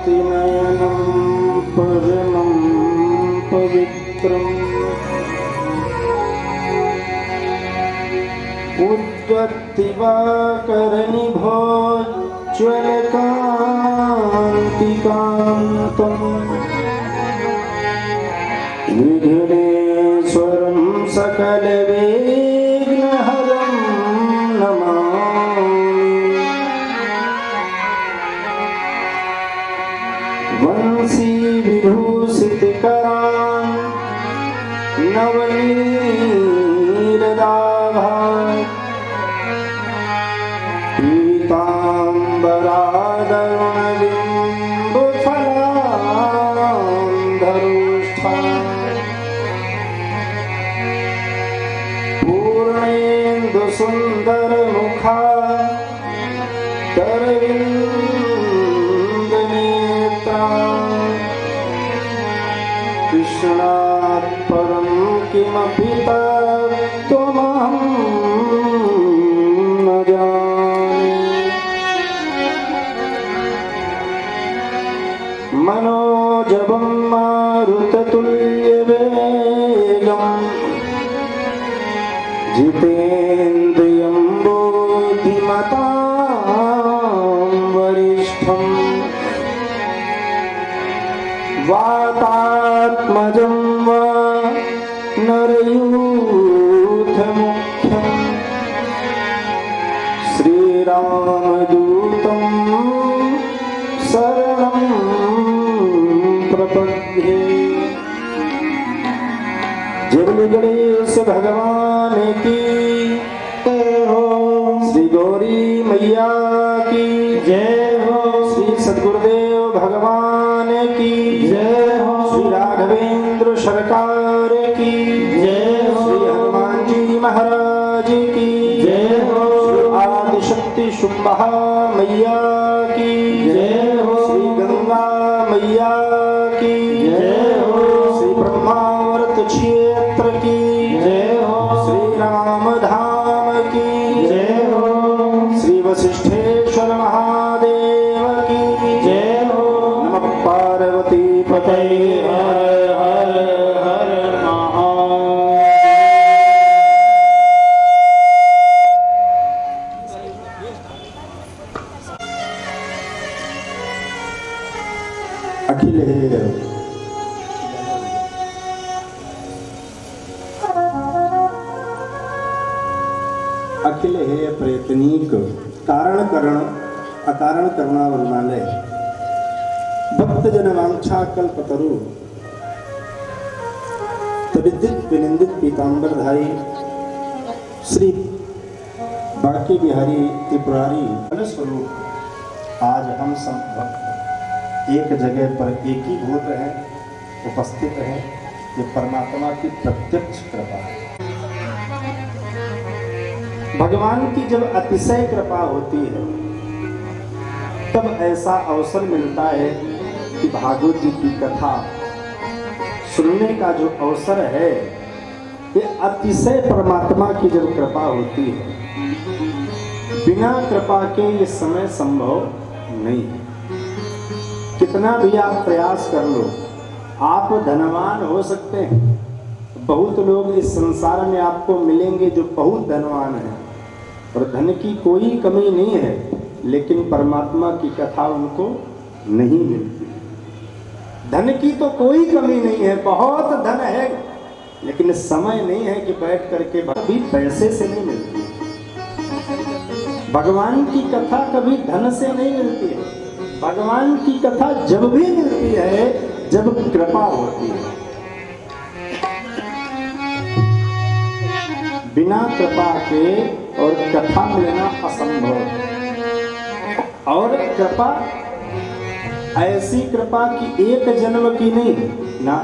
नयनं परमं पवित्रम् उद्वत्तिवाकरनिभोज्ज्वलकान्तिकान्तम् विघ्नेश्वरं सकलविघ्नहरं नमामि। वंशी विभूषितकरान् नवनीरदाभान् पीताम्बरादरुणबिम्बफलान्धरुष्ठान् पूर्णेन्दुसुन्दरमुखा तरविन्दनेत्रा कृष्णात् परं किमपि तत्त्वमहं न जाने। मनोजवं मारुततुल्यवेगम् जितेन्द्रियं बुद्धिमतां वरिष्ठम् वातात्मजं वा नरयूथमुख्यम् श्रीरामदूतं शरणं प्रपद्ये। जय गणेश भगवान की जय हो। श्री गौरी मैया की जय हो। श्री सद्गुरुदेव भगवान की जय हो। श्री राघवेंद्र सरकार की जय हो। श्री हनुमान जी महाराज की जय हो। श्री आदिशक्ति शुंभा मैया की जय हो। श्री गंगा मैया की जय हो। श्री ब्रह्मावर्त क्षेत्र की जय हो। श्री राम धाम की जय हो। श्री वशिष्ठेश्वर महादेव की जय हो। नमः पार्वती पतये हर हर हर महादेव। अखिल अखिल हेय प्रयत्नीक कारण करण अकारण करुणावरुणालय भक्तजन वांछा कल्पतरु तविद्युत विनिंदित पीतांबरधारी श्री बांके बिहारी त्रिपुरारी स्वरूप आज हम सब एक जगह पर एक ही भूत हैं, उपस्थित हैं। ये परमात्मा की प्रत्यक्ष कृपा है। भगवान की जब अतिशय कृपा होती है तब ऐसा अवसर मिलता है कि भागवत जी की कथा सुनने का जो अवसर है, ये अतिशय परमात्मा की जब कृपा होती है, बिना कृपा के ये समय संभव नहीं है। कितना भी आप प्रयास कर लो, आप धनवान हो सकते हैं, बहुत लोग इस संसार में आपको मिलेंगे जो बहुत धनवान हैं और धन की कोई कमी नहीं है, लेकिन परमात्मा की कथा उनको नहीं मिलती। धन की तो कोई कमी नहीं है, बहुत धन है, लेकिन समय नहीं है कि बैठ करके भी पैसे से नहीं मिलती। भगवान की कथा कभी धन से नहीं मिलती है। भगवान की कथा जब भी मिलती है जब कृपा होती है। बिना कृपा के और कथा मिलना असंभव। और कृपा ऐसी कृपा की एक जन्म की नहीं ना।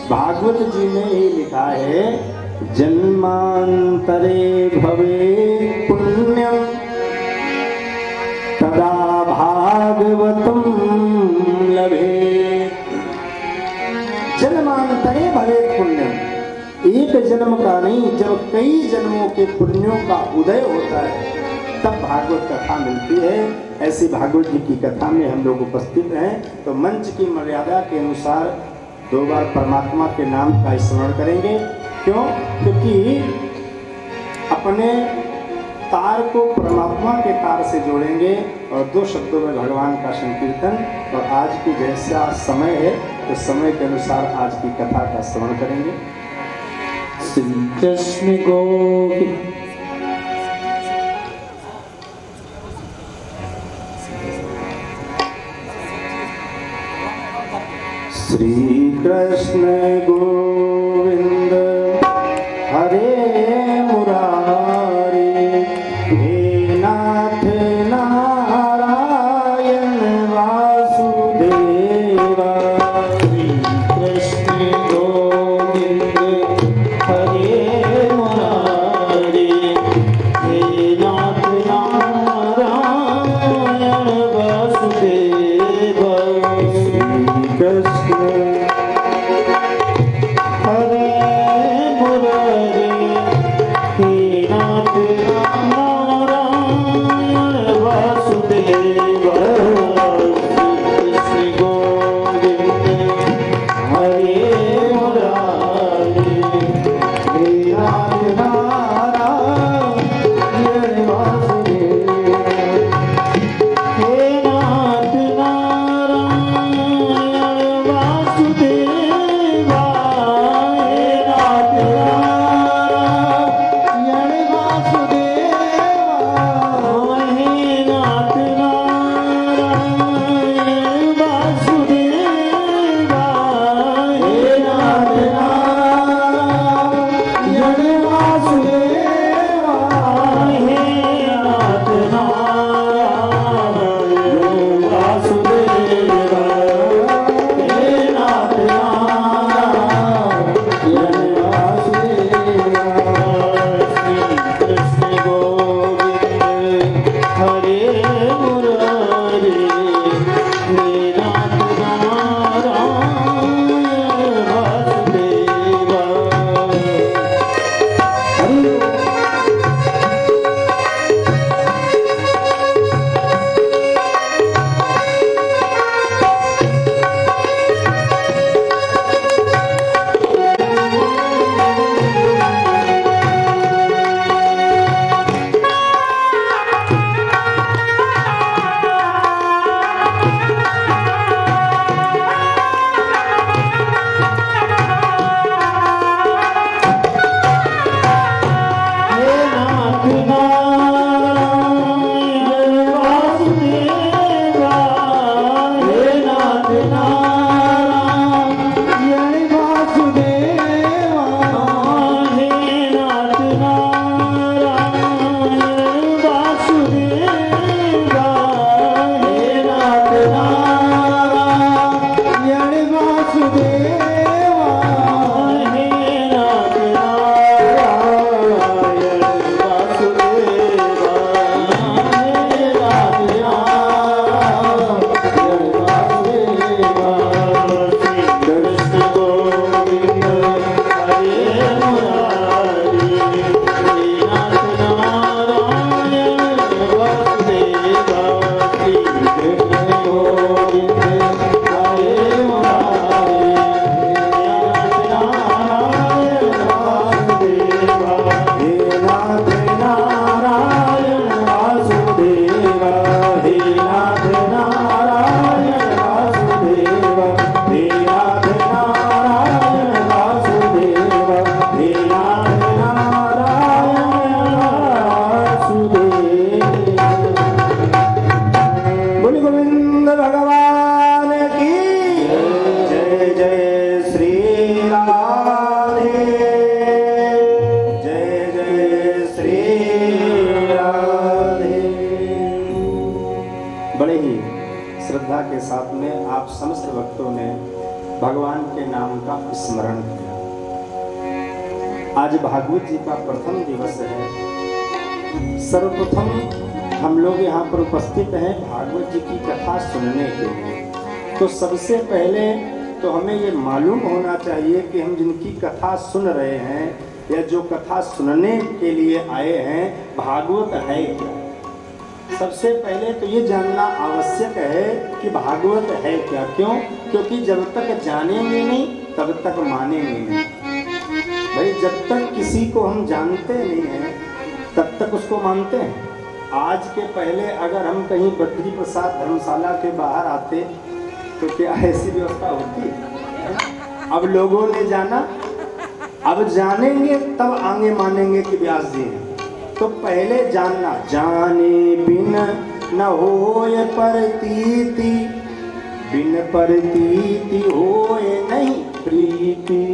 भागवत जी ने ही लिखा है, जन्मांतरे भवे पुण्यम तदा भागवतम लभे। जन्मांतरे भवे पुण्यम, एक जन्म का नहीं, जब कई जन्मों के पुण्यों का उदय होता है तब भागवत कथा मिलती है। ऐसी भागवत जी की कथा में हम लोग उपस्थित हैं तो मंच की मर्यादा के अनुसार 2 बार परमात्मा के नाम का स्मरण करेंगे। क्यों? क्योंकि अपने तार को परमात्मा के तार से जोड़ेंगे और 2 शब्दों में भगवान का संकीर्तन। और आज की जैसा समय है तो समय के अनुसार आज की कथा का स्मरण करेंगे। श्री कृष्ण गोविंद श्री कृष्ण गोविंद हरे मुरारी, हे नाथ नारायण वासुदेवा। श्री कृष्ण गोविंद हरे मुरारी, हे नाथ नारायण वासुदेवा। श्री कृष्ण श्रद्धा के साथ में आप समस्त भक्तों ने भगवान के नाम का स्मरण किया। आज भागवत जी का प्रथम दिवस है। सर्वप्रथम हम लोग यहाँ पर उपस्थित हैं भागवत जी की कथा सुनने के लिए। तो सबसे पहले तो हमें ये मालूम होना चाहिए कि हम जिनकी कथा सुन रहे हैं या जो कथा सुनने के लिए आए हैं, भागवत है क्या। सबसे पहले तो ये जानना आवश्यक है कि भागवत है क्या। क्यों? क्योंकि जब तक जानेंगे नहीं तब तक मानेंगे नहीं। भाई जब तक किसी को हम जानते नहीं हैं तब तक उसको मानते हैं। आज के पहले अगर हम कहीं बद्री प्रसाद धर्मशाला के बाहर आते तो क्या ऐसी व्यवस्था होती? अब लोगों ने जाना, अब जानेंगे तब आगे मानेंगे कि व्यास जी हैं। तो पहले जानना, जाने बिन न होय प्रतीति, बिन प्रतीति होय नहीं प्रीति।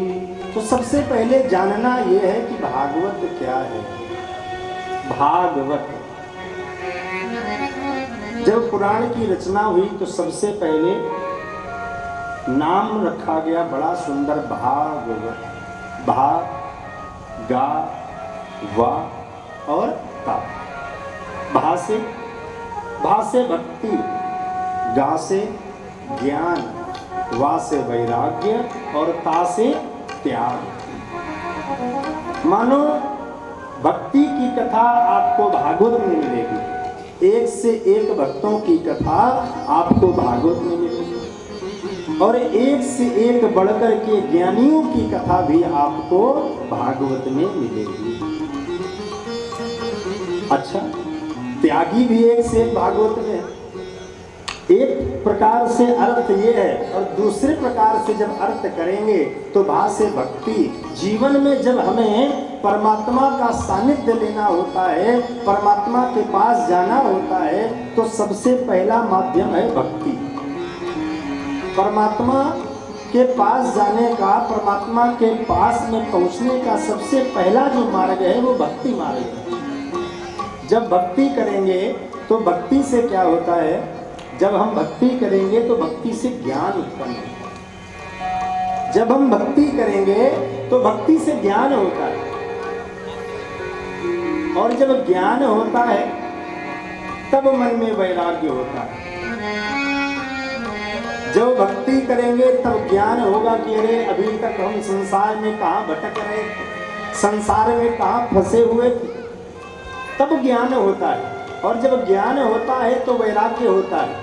तो सबसे पहले जानना यह है कि भागवत क्या है। भागवत जब पुराण की रचना हुई तो सबसे पहले नाम रखा गया बड़ा सुंदर, भागवत। भा, गा, वा और ता। भा से भक्ति, गा से ज्ञान, वा से वैराग्य और ता से त्याग। मानो भक्ति की कथा आपको भागवत में मिलेगी, एक से एक भक्तों की कथा आपको भागवत में मिलेगी, और एक से एक बढ़कर के ज्ञानियों की कथा भी आपको भागवत में मिलेगी। अच्छा, त्यागी भी एक से एक भागवत में है। एक प्रकार से अर्थ ये है, और दूसरे प्रकार से जब अर्थ करेंगे तो भा से भक्ति। जीवन में जब हमें परमात्मा का सानिध्य लेना होता है, परमात्मा के पास जाना होता है, तो सबसे पहला माध्यम है भक्ति। परमात्मा के पास जाने का, परमात्मा के पास में पहुंचने का सबसे पहला जो मार्ग है वो भक्ति मार्ग है। जब भक्ति करेंगे तो भक्ति से क्या होता है, जब हम भक्ति करेंगे तो भक्ति से ज्ञान उत्पन्न होता है। जब हम भक्ति करेंगे तो भक्ति से ज्ञान होता है, और जब ज्ञान होता है तब मन में वैराग्य होता है। जब भक्ति करेंगे तब ज्ञान होगा कि अरे अभी तक हम संसार में कहाँ भटक रहे थे, संसार में कहाँ फंसे हुए थे, तब ज्ञान होता है। और जब ज्ञान होता है तो वैराग्य होता है।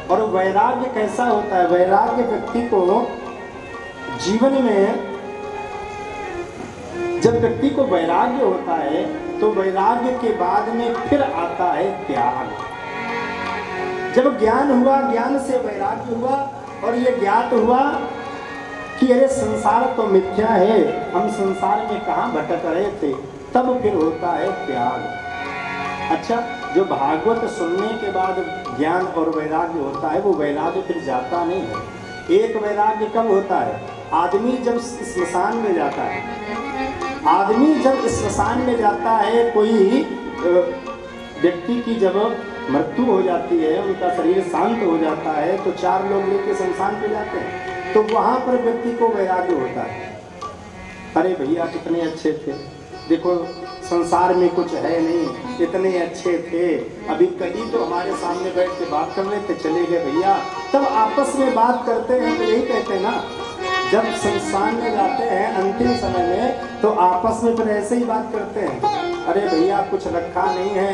और वैराग्य कैसा होता है? वैराग्य व्यक्ति को जीवन में, जब व्यक्ति को वैराग्य होता है तो वैराग्य के बाद में फिर आता है त्याग। जब ज्ञान हुआ, ज्ञान से वैराग्य हुआ, और ये ज्ञात हुआ कि अरे संसार तो मिथ्या है, हम संसार में कहाँ भटक रहे थे, तब फिर होता है त्याग। अच्छा, जो भागवत सुनने के बाद ज्ञान और वैराग्य होता है, वो वैराग्य फिर जाता नहीं है। एक वैराग्य कब होता है? आदमी जब स्मशान में जाता है, आदमी जब स्मशान में जाता है, कोई व्यक्ति की जब मृत्यु हो जाती है, उनका शरीर शांत हो जाता है, तो चार लोग लेके शमशान पे जाते हैं, तो वहां पर व्यक्ति को वैराग्य होता है। अरे भैया कितने अच्छे थे, देखो संसार में कुछ है नहीं, इतने अच्छे थे, अभी कहीं तो हमारे सामने बैठ के बात कर रहे थे, चले गए भैया। तब आपस में बात करते हैं तो यही कहते हैं ना, जब शमशान में जाते हैं अंतिम समय में तो आपस में फिर ऐसे ही बात करते हैं, अरे भैया कुछ रखा नहीं है,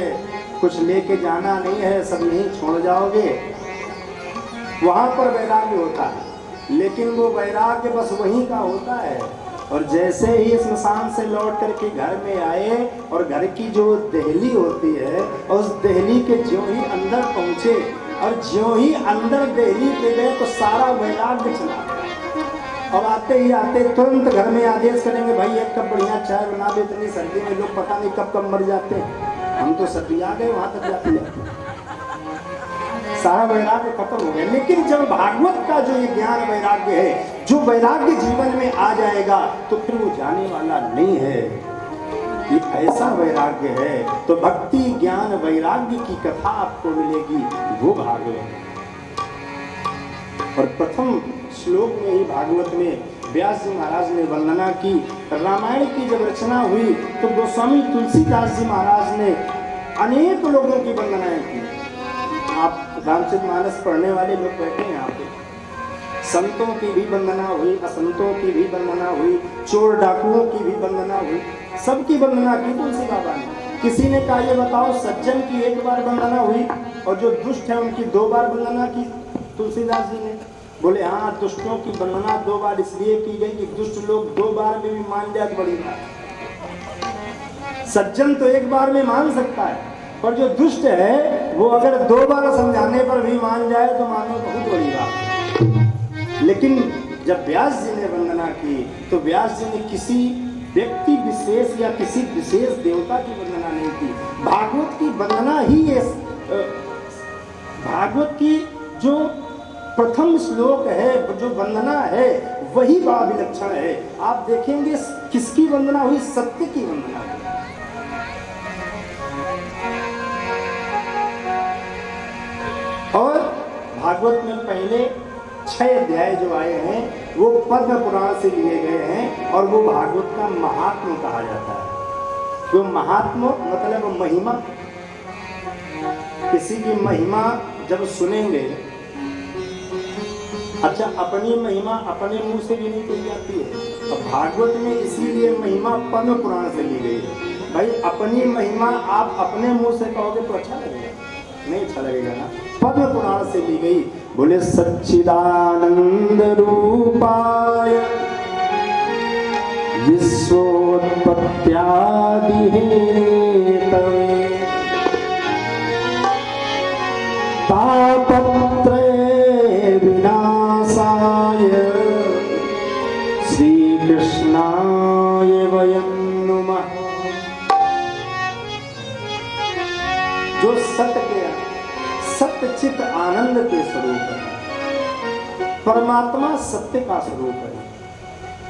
कुछ लेके जाना नहीं है, सब यहीं छोड़ जाओगे। वहां पर वैराग्य होता है, लेकिन वो वैराग्य बस वहीं का होता है। और जैसे ही स्मशान से लौट करके घर में आए और घर की जो दहली होती है, उस दहली के ज्यों ही अंदर पहुंचे और ज्यों ही अंदर दहली पे गए तो सारा वैराग्य चला। और आते ही आते तुरंत घर में आदेश करेंगे, भाई एक कप बढ़िया चाय बना दे, इतनी सर्दी में लोग पता नहीं कब कब मर जाते हैं, हम तो सर्दी आ गए वहां तक जाते सारा वैराग्य खत्म हो गया। लेकिन जब भागवत का जो ये ज्ञान वैराग्य है, जो वैराग्य जीवन में आ जाएगा तो फिर वो जाने वाला नहीं है। ये ऐसा वैराग्य है, तो भक्ति ज्ञान वैराग्य की कथा आपको मिलेगी, वो भागवत। और प्रथम श्लोक में ही भागवत में व्यास जी महाराज ने वंदना की। रामायण की जब रचना हुई तो गोस्वामी तुलसीदास जी महाराज ने अनेक लोगों की वंदनाएं की। आप रामचरितमानस पढ़ने वाले लोग बैठे हैं यहाँ पे, संतों की भी वंदना हुई, असंतों की भी वंदना हुई, चोर डाकुओं की भी वंदना हुई, सबकी वंदना की तुलसी बाबा ने। किसी ने कहा ये बताओ सज्जन की एक बार वंदना हुई और जो दुष्ट है उनकी 2 बार वंदना की तुलसीदास जी ने? बोले हाँ, दुष्टों की वंदना 2 बार इसलिए की गई कि दुष्ट लोग 2 बार में भी मान जाए तो बड़ी बात। सज्जन तो 1 बार में मान सकता है, पर जो दुष्ट है वो अगर 2 बार समझाने पर भी मान जाए तो मानो बहुत बड़ी बात। लेकिन जब व्यास जी ने वंदना की तो व्यास जी ने किसी व्यक्ति विशेष या किसी विशेष देवता की वंदना नहीं की। भागवत की वंदना ही भागवत की जो प्रथम श्लोक है, जो वंदना है, वही बड़ा विलक्षण है। आप देखेंगे किसकी वंदना हुई? सत्य की वंदना हुई। और भागवत में पहले 6 अध्याय जो आए हैं वो पद्म पुराण से लिए गए हैं और वो भागवत का महात्म कहा जाता है। जो महात्म मतलब महिमा, किसी की महिमा जब सुनेंगे, अच्छा अपनी महिमा अपने मुंह से भी नहीं कही जाती है। अब भागवत में इसीलिए महिमा पद्म पुराण से ली गई है। भाई अपनी महिमा आप अपने मुंह से कहोगे तो अच्छा लगेगा? नहीं अच्छा लगेगा ना। पद्म पुराण से ली गई। बोले सच्चिदानंद रूपाय विश्वोत्पत्त्यादि हेतवे तापत्रय विनाशाय श्री कृष्णाय वयं नुमः। जो सत्य चित आनंद के स्वरूप है, परमात्मा सत्य का स्वरूप है।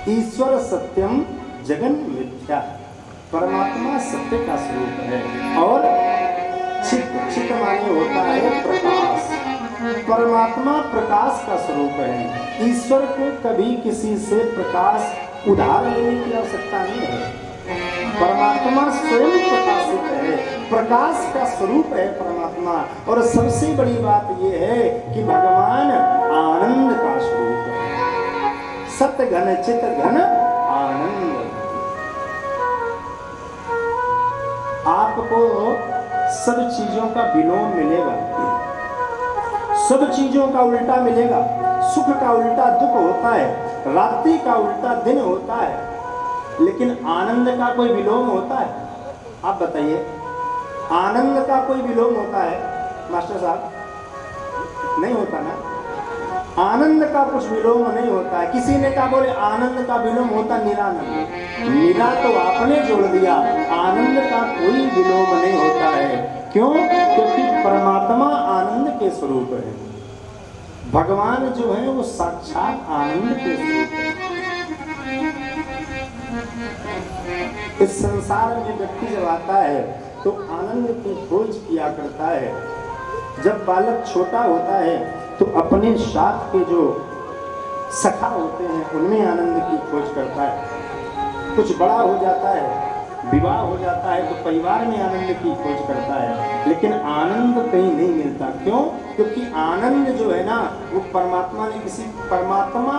ईश्वर सत्यम जगन मिथ्या, परमात्मा सत्य का स्वरूप है। और चित माने होता है प्रकाश, परमात्मा प्रकाश का स्वरूप है। ईश्वर को कभी किसी से प्रकाश उधार लेने की आवश्यकता नहीं है। परमात्मा स्वयं प्रकाशित है, प्रकाश का स्वरूप है परमात्मा। और सबसे बड़ी बात यह है कि भगवान आनंद का स्वरूप है। सत्य घन चित घन आनंद। आपको सब चीजों का विलोम मिलेगा, सब चीजों का उल्टा मिलेगा। सुख का उल्टा दुख होता है, रात्रि का उल्टा दिन होता है, लेकिन आनंद का कोई विलोम होता है? आप बताइए, आनंद का कोई विलोम होता है मास्टर साहब? नहीं होता ना। आनंद का कुछ विलोम नहीं होता है। किसी ने कहा बोले आनंद का विलोम होता निरानंद। निरा तो आपने जोड़ दिया, आनंद का कोई विलोम नहीं होता है। क्यों? क्योंकि परमात्मा आनंद के स्वरूप है। भगवान जो है वो साक्षात आनंद के स्वरूप है। इस संसार में व्यक्ति जब आता है तो आनंद की खोज किया करता है। जब बालक छोटा होता है तो अपने साथ के जो सखा होते हैं उनमें आनंद की खोज करता है। कुछ बड़ा हो जाता है, विवाह हो जाता है तो परिवार में आनंद की खोज करता है, लेकिन आनंद कहीं नहीं मिलता। क्यों? क्योंकि आनंद जो है ना वो परमात्मा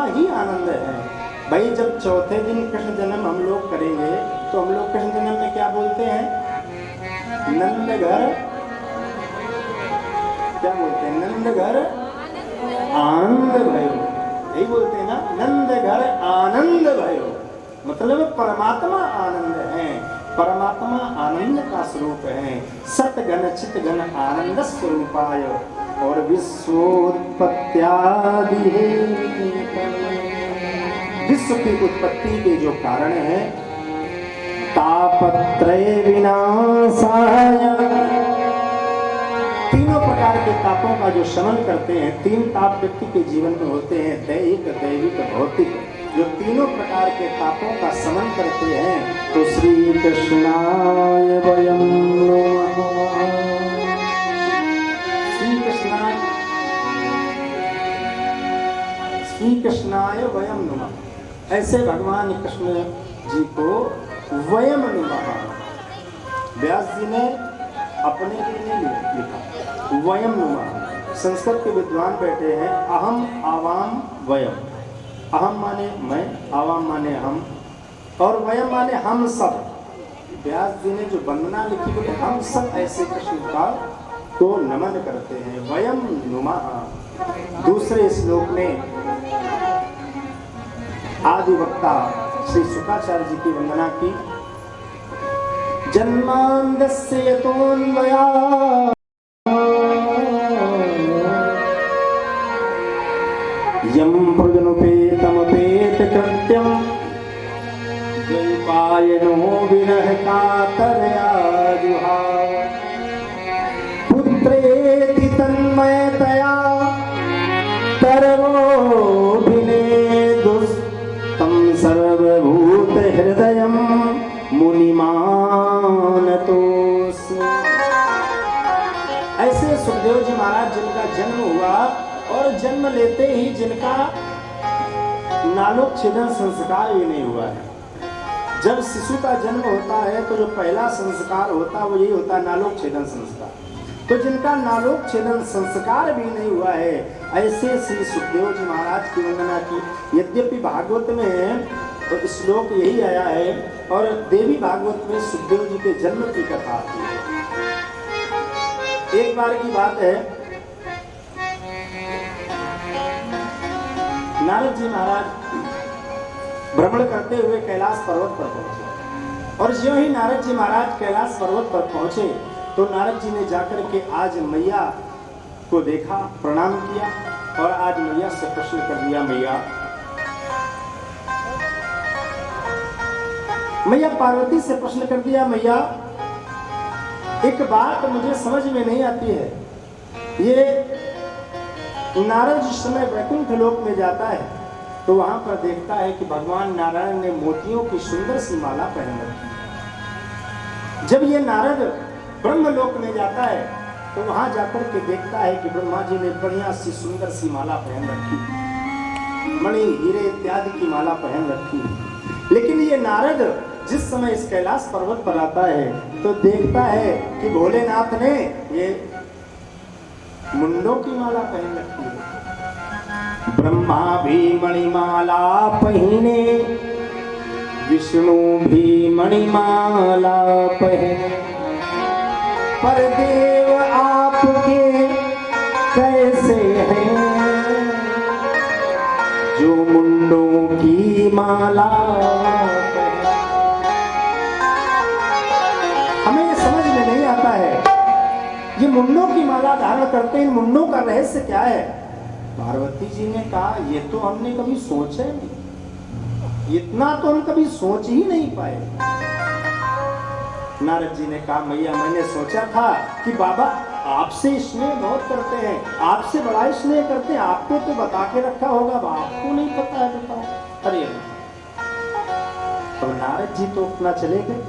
ही आनंद है। भाई जब चौथे दिन कृष्ण जन्म हम लोग करेंगे तो हम लोग कृष्ण जन्म में क्या बोलते हैं? नंद घर, क्या बोलते हैं? नंद घर आनंद भयो, यही बोलते हैं ना, नंद घर आनंद भयो। मतलब परमात्मा आनंद है, परमात्मा आनंद का स्वरूप है। सत घन चित घन आनंद स्वरूपाय और विश्वोत्पत्त्यादि विश्व की उत्पत्ति के जो कारण है, तापत्रय विनाशाय, तीनों प्रकार के तापों का जो शमन करते हैं। 3 ताप व्यक्ति के जीवन में होते हैं, दैहिक दैविक भौतिक। जो तीनों प्रकार के तापों का शमन करते हैं तो श्री कृष्णाय वयं नमः। श्री कृष्णाय वयं नमः। ऐसे भगवान कृष्ण जी को वयम नमः व्यास जी ने अपने लिए नहीं लिखा। वयम नमः संस्कृत के विद्वान बैठे हैं। अहम आवाम वयम, अहम माने मैं, आवाम माने हम, और वयम माने हम सब। व्यास जी ने जो वंदना लिखी, बोले हम सब ऐसे कृष्ण को नमन करते हैं। वयम नुमः। दूसरे श्लोक में आदि वक्ता श्री शुकाचार्य जी की वंदना की। जन्मांधस्य यतोऽन्वयात् यं प्रजनुपेतमपेत कृत्यं द्वैपायनो विरह कातरया जुहाव पुत्रेति तन्मयतया तरवोऽभिनेदुस्तं सर्वभूत हृदयं मुनिमानतोऽस्मि। ऐसे सुखदेव जी महाराज जिनका जन्म हुआ और जन्म लेते ही जिनका नालोच्छेदन संस्कार भी नहीं हुआ है। जब शिशु का जन्म होता है तो जो पहला संस्कार होता है वो यही होता है, नालोच्छेदन संस्कार। तो जिनका नालोच्छेदन संस्कार भी नहीं हुआ है, ऐसे श्री सुखदेव जी महाराज की वंदना की। यद्यपि भागवत में तो श्लोक यही आया है और देवी भागवत में सुखदेव जी के जन्म की कथा आती है। एक बार की बात है, नारद जी महाराज भ्रमण करते हुए कैलाश पर्वत पर पहुंचे और ज्यों ही नारद जी महाराज कैलाश पर्वत पर पहुंचे तो नारद जी ने जाकर के आज मैया को देखा, प्रणाम किया और आज मैया से प्रश्न कर दिया, मैया पार्वती से प्रश्न कर दिया, मैया एक बात मुझे समझ में नहीं आती है। ये नारद जिस समय वैकुंठ लोक में जाता है तो वहां पर देखता है कि भगवान नारायण ने मोतियों की सुंदर सी माला पहन रखी है। जब ये नारद ब्रह्मलोक में जाता है तो वहां जाकर के देखता है कि ब्रह्मा जी ने बढ़िया सी सुंदर सी माला पहन रखी, मणि हीरे इत्यादि की माला पहन रखी। लेकिन ये नारद जिस समय इस कैलाश पर्वत पर आता है तो देखता है कि भोलेनाथ ने ये मुंडों की माला पहन रखी है। ब्रह्मा भी मणिमाला पहने, विष्णु भी मणिमाला पहने, पर देव आपके कैसे हैं जो मुंडों की माला पहने। हमें ये समझ में नहीं आता है, ये मुंडों की माला धारण करते हैं, इन मुंडों का रहस्य क्या है? पार्वती जी ने कहा ये तो हमने कभी सोचा नहीं, इतना तो हम कभी सोच ही नहीं पाए। नारद जी ने कहा मैया मैंने सोचा था कि बाबा आपसे स्नेह बहुत करते हैं, आपसे बड़ा स्नेह करते हैं, आपको तो बता के रखा होगा, आपको नहीं पता है, बताओ। अरे तो नारद जी तो अपना चले गए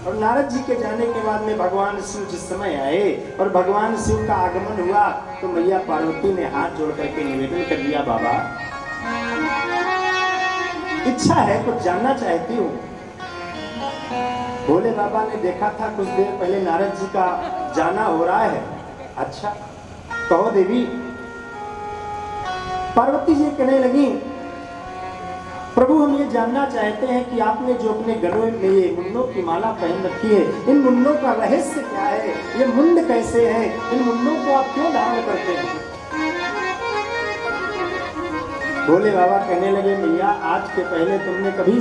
और नारद जी के जाने के बाद में भगवान शिव जिस समय आए और भगवान शिव का आगमन हुआ तो मैया पार्वती ने हाथ जोड़ करके निवेदन कर दिया, बाबा इच्छा है कुछ जानना चाहती हूँ। भोले बाबा ने देखा था कुछ देर पहले नारद जी का जाना हो रहा है। अच्छा कहो देवी। पार्वती जी कहने लगी, प्रभु हम ये जानना चाहते हैं कि आपने जो अपने गलों में ये मुंडों की माला पहन रखी है, इन मुंडों का रहस्य क्या है, ये मुंड कैसे हैं, इन मुंडों को आप क्यों धारण करते हैं? भोले बाबा कहने लगे, मैया आज के पहले तुमने कभी,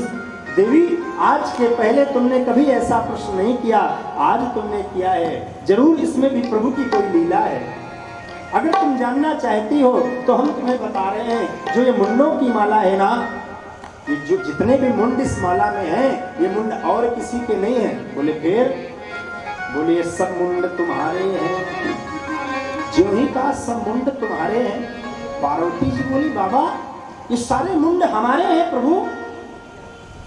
देवी आज के पहले तुमने कभी ऐसा प्रश्न नहीं किया, आज तुमने किया है, जरूर इसमें भी प्रभु की कोई लीला है। अगर तुम जानना चाहती हो तो हम तुम्हें बता रहे हैं, जो ये मुंडों की माला है ना, ये जो जितने भी मुंड इस माला में हैं, ये मुंड और किसी के नहीं है। बोले फिर? बोले ये सब मुंड तुम्हारे हैं। जो ही कहा सब मुंड तुम्हारे हैं। पार्वती जी बोली, बाबा ये सारे मुंड हमारे हैं प्रभु।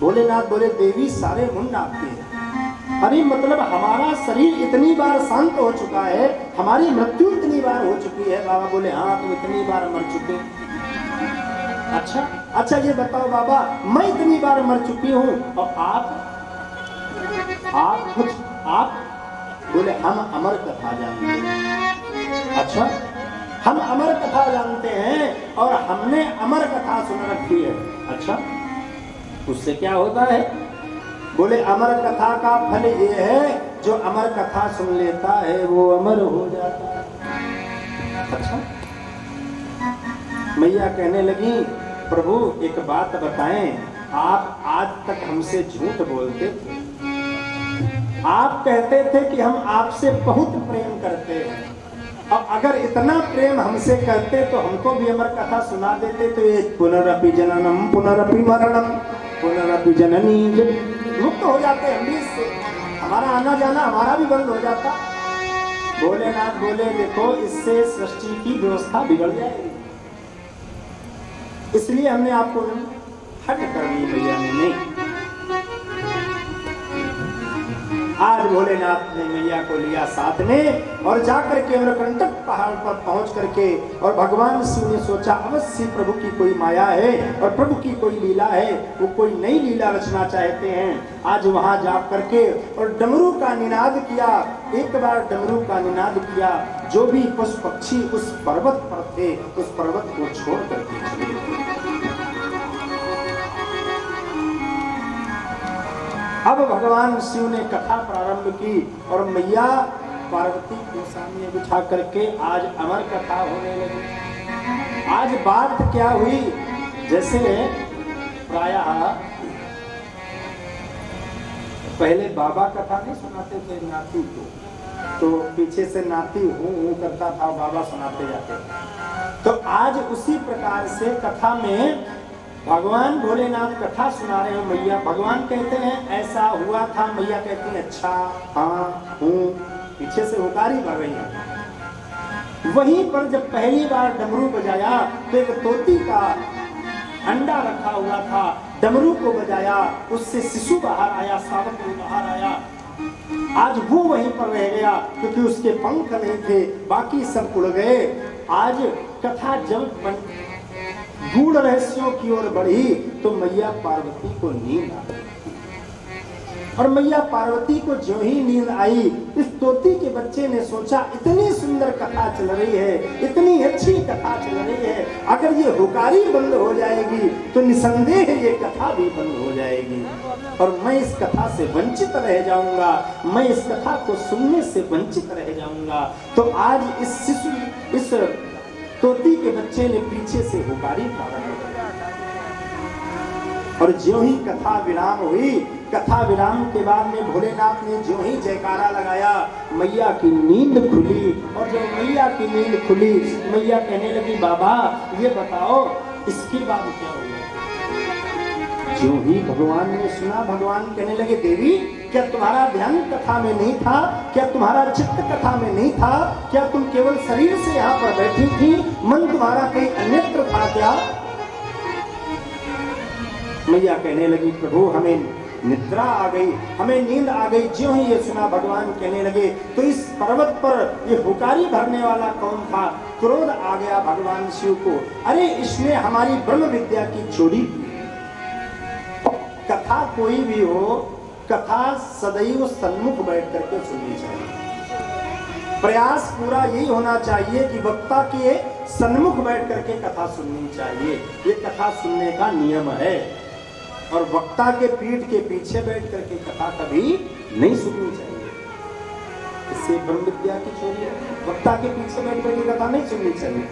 भोलेनाथ बोले, देवी सारे मुंड आपके हैं। अरे मतलब हमारा शरीर इतनी बार शांत हो चुका है, हमारी मृत्यु इतनी बार हो चुकी है। बाबा बोले, हाँ तुम इतनी बार मर चुके। अच्छा ये बताओ बाबा, मैं इतनी बार मर चुकी हूँ और आप बोले, हम अमर कथा जानते हैं। अच्छा हम अमर कथा जानते हैं और हमने अमर कथा सुन रखी है। अच्छा उससे क्या होता है? बोले अमर कथा का फल ये है, जो अमर कथा सुन लेता है वो अमर हो जाता है। अच्छा, मैया कहने लगी प्रभु एक बात बताएं, आप आज तक हमसे झूठ बोलते थे, आप कहते थे कि हम आपसे बहुत प्रेम करते हैं, और अगर इतना प्रेम हमसे करते तो हमको भी अमर कथा सुना देते, तो ये पुनरपि जननम पुनरपि मरणम पुनरपि जननी, मुक्त हो जाते हम भी इससे, हमारा आना जाना हमारा भी बंद हो जाता। भोलेनाथ बोले देखो इससे सृष्टि की व्यवस्था बिगड़ जाएगी, इसलिए हमने आपको हट कर दी मैया ने नहीं। आज भोलेनाथ ने मैया को लिया साथ में और जाकर के अमरकंटक पहाड़ पर पहुंच करके, और भगवान शिव ने सोचा अवश्य प्रभु की कोई माया है और प्रभु की कोई लीला है, वो कोई नई लीला रचना चाहते हैं। आज वहां जा करके और डमरू का निनाद किया, एक बार डमरू का निनाद किया, जो भी पशु पक्षी उस पर्वत पर थे उस पर्वत को छोड़ करके चले गए। अब भगवान शिव ने कथा प्रारंभ की और मैया पार्वती को सामने बिठा करके आज अमर कथा होने लगी। आज बात क्या हुई, जैसे प्रायः पहले बाबा कथा नहीं सुनाते थे नाती को, तो पीछे से नाती हूँ करता था, बाबा सुनाते जाते, तो आज उसी प्रकार से कथा में भगवान भोलेनाथ कथा सुना रहे हैं। मैया भगवान कहते हैं ऐसा हुआ था, मैया कहती है अच्छा हाँ हूँ, पीछे से हुकारी भर रही है। वहीं पर जब पहली बार डमरू बजाया तो एक तोती का अंडा रखा हुआ था, डमरू को बजाया, उससे शिशु बाहर आया, सावक बाहर आया। आज वो वहीं पर रह गया क्योंकि उसके पंख नहीं थे, बाकी सब उड़ गए। आज कथा जब गूढ़ रहस्यों की ओर बढ़ी तो मैया पार्वती को नींद आ गई, और मैया पार्वती को जो ही नींद आई, इस तोती के बच्चे ने सोचा इतनी सुंदर कथा चल रही है, इतनी अच्छी कथा चल रही है, अगर ये हुकारी बंद हो जाएगी तो निसंदेह ये कथा भी बंद हो जाएगी और मैं इस कथा से वंचित रह जाऊंगा, मैं इस कथा को सुनने से वंचित रह जाऊंगा। तो आज इस शिशु इस तोती के बच्चे ने पीछे से हुकारी प्रारंभ कर, और ज्यों ही कथा विराम हुई, कथा विराम के बाद में भोलेनाथ ने ज्यों ही जयकारा लगाया, मैया की नींद खुली। और जब मैया की नींद खुली, मैया कहने लगी बाबा ये बताओ इसके बाद क्या हुआ। ज्यों ही भगवान ने सुना, भगवान कहने लगे देवी क्या तुम्हारा ध्यान कथा में नहीं था, क्या तुम्हारा चित्त कथा में नहीं था, क्या तुम केवल शरीर से यहाँ पर बैठी थी, मन तुम्हारा कहीं अन्यत्र था क्या। मैया कहने लगी प्रभु हमें निद्रा आ गई, हमें नींद आ गई। ज्यों ही ये सुना भगवान कहने लगे तो इस पर्वत पर ये हुकारी भरने वाला कौन था। क्रोध आ गया भगवान शिव को, अरे इसने हमारी ब्रह्म विद्या की चोरी की। कथा कोई भी हो, कथा सदैव सन्मुख बैठ करके सुननी चाहिए। प्रयास पूरा यही होना चाहिए कि वक्ता के सन्मुख बैठ करके कथा सुननी चाहिए, ये कथा सुनने का नियम है। और वक्ता के पीठ के पीछे बैठ करके कथा कभी नहीं सुननी चाहिए, इससे ब्रह्म विद्या की चोरी है। वक्ता के पीछे बैठ करके कथा नहीं सुननी चाहिए,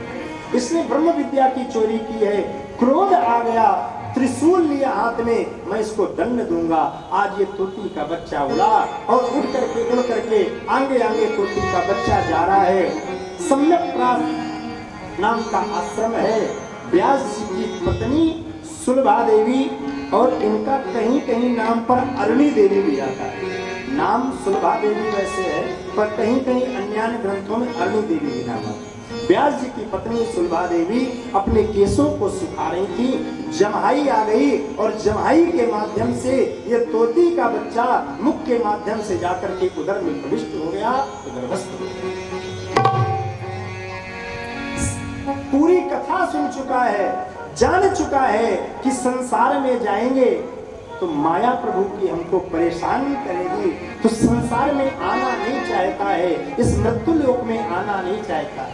इसने ब्रह्म विद्या की चोरी की है। क्रोध आ गया, त्रिशूल लिया हाथ में, मैं इसको दंड दूंगा। आज ये तोती का बच्चा उड़ा और उड़ करके आगे आगे तोती का बच्चा जा रहा है। सम्यक प्रास नाम का आश्रम है, व्यास जी की पत्नी सुलभा देवी, और इनका कहीं कहीं नाम पर अरुणी देवी भी आता है। नाम सुलभा देवी वैसे है पर कहीं कहीं अन्य ग्रंथों में अरुणी देवी भी नाम है। व्यास जी की पत्नी सुलभा देवी अपने केसों को सुखा रही थी, जम्हाई आ गई और जम्हाई के माध्यम से ये तोती का बच्चा मुख के माध्यम से जाकर के उदर में प्रविष्ट हो गया, उदरवस्थ हो गया। पूरी कथा सुन चुका है, जान चुका है कि संसार में जाएंगे तो माया प्रभु की हमको परेशानी करेगी, तो संसार में आना नहीं चाहता है, इस मृत्यु लोक में आना नहीं चाहता।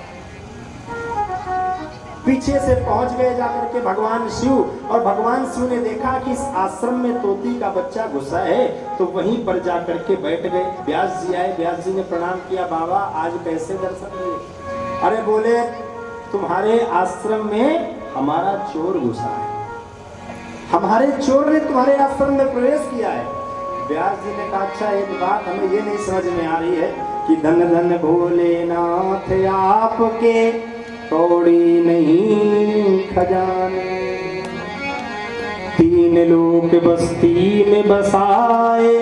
पीछे से पहुंच गए जाकर के भगवान शिव, और भगवान शिव ने देखा कि इस आश्रम में तोती का बच्चा घुसा है, तो वहीं पर जाकर के बैठ गए। व्यास जी आए, व्यास जी ने प्रणाम किया, बाबा आज कैसे दर्शन दिए? अरे बोले तुम्हारे आश्रम में हमारा चोर घुसा है, हमारे चोर ने तुम्हारे आश्रम में प्रवेश किया है। व्यास जी ने कहा अच्छा एक बात हमें ये नहीं समझ में आ रही है कि धन धन भोलेनाथ आपके कौड़ी नहीं खजाने, तीन लोक बस्ती में बसाए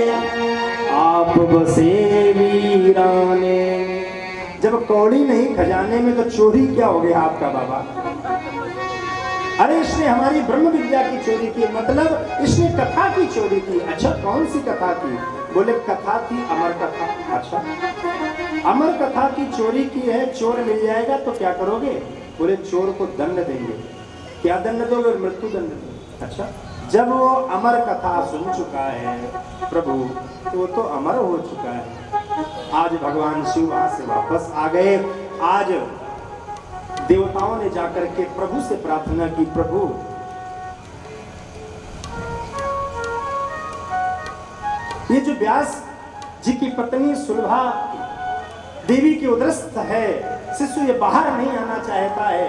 आप बसे वीराने। जब कौड़ी नहीं खजाने में तो चोरी क्या हो गया आपका बाबा? अरे इसने हमारी ब्रह्म विद्या की चोरी की, मतलब इसने कथा की चोरी की। अच्छा कौन सी कथा की? बोले कथा थी अमर कथा। अच्छा अमर कथा की चोरी की है, चोर मिल जाएगा तो क्या करोगे? बोले चोर को दंड देंगे। क्या दंड दोगे? मृत्यु दंड दोगे। अच्छा जब वो अमर कथा सुन चुका है प्रभु, तो वो तो अमर हो चुका है। आज भगवान शिव वहां से वापस आ गए। आज देवताओं ने जाकर के प्रभु से प्रार्थना की, प्रभु ये जो व्यास जी की पत्नी सुलभा देवी की उदरस्थ है, शिशु ये बाहर नहीं आना चाहता है।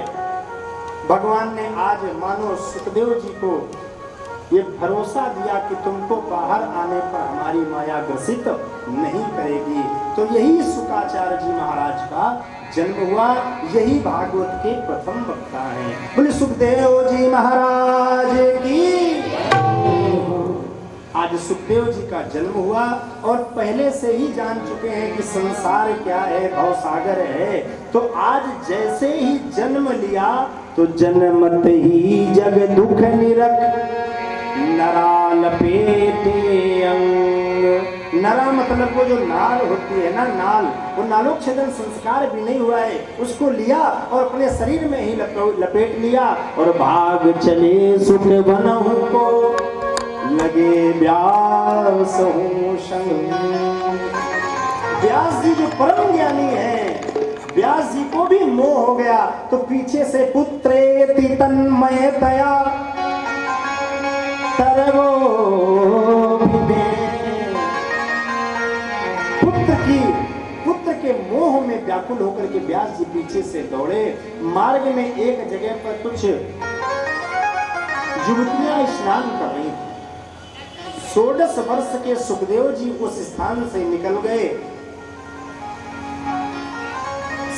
भगवान ने आज मानो सुखदेव जी को ये भरोसा दिया कि तुमको बाहर आने पर हमारी माया ग्रसित नहीं करेगी। तो यही शुक्राचार्य जी महाराज का जन्म हुआ, यही भागवत के प्रथम वक्ता हैं। बोले सुखदेव जी महाराज की। आज सुखदेव जी का जन्म हुआ और पहले से ही जान चुके हैं कि संसार क्या है, भवसागर है। तो आज जैसे ही जन्म लिया तो जन्मत ही जग दुख निरख नरा लपेटे अंग। नरा मतलब वो जो नाल होती है ना, नाल, वो नालोच्छेदन संस्कार भी नहीं हुआ है, उसको लिया और अपने शरीर में ही लपेट लिया और भाग चले सुख बनहु को लगे व्यास हूँ संग। व्यास जी जो परम ज्ञानी है, व्यास जी को भी मोह हो गया, तो पीछे से पुत्रेति तन्मयतया तरवो पुत्र के मोह में व्याकुल होकर के व्यास जी पीछे से दौड़े। मार्ग में एक जगह पर कुछ युवतियां स्नान कर रही थी। 16 वर्ष के सुखदेव जी उस स्थान से निकल गए।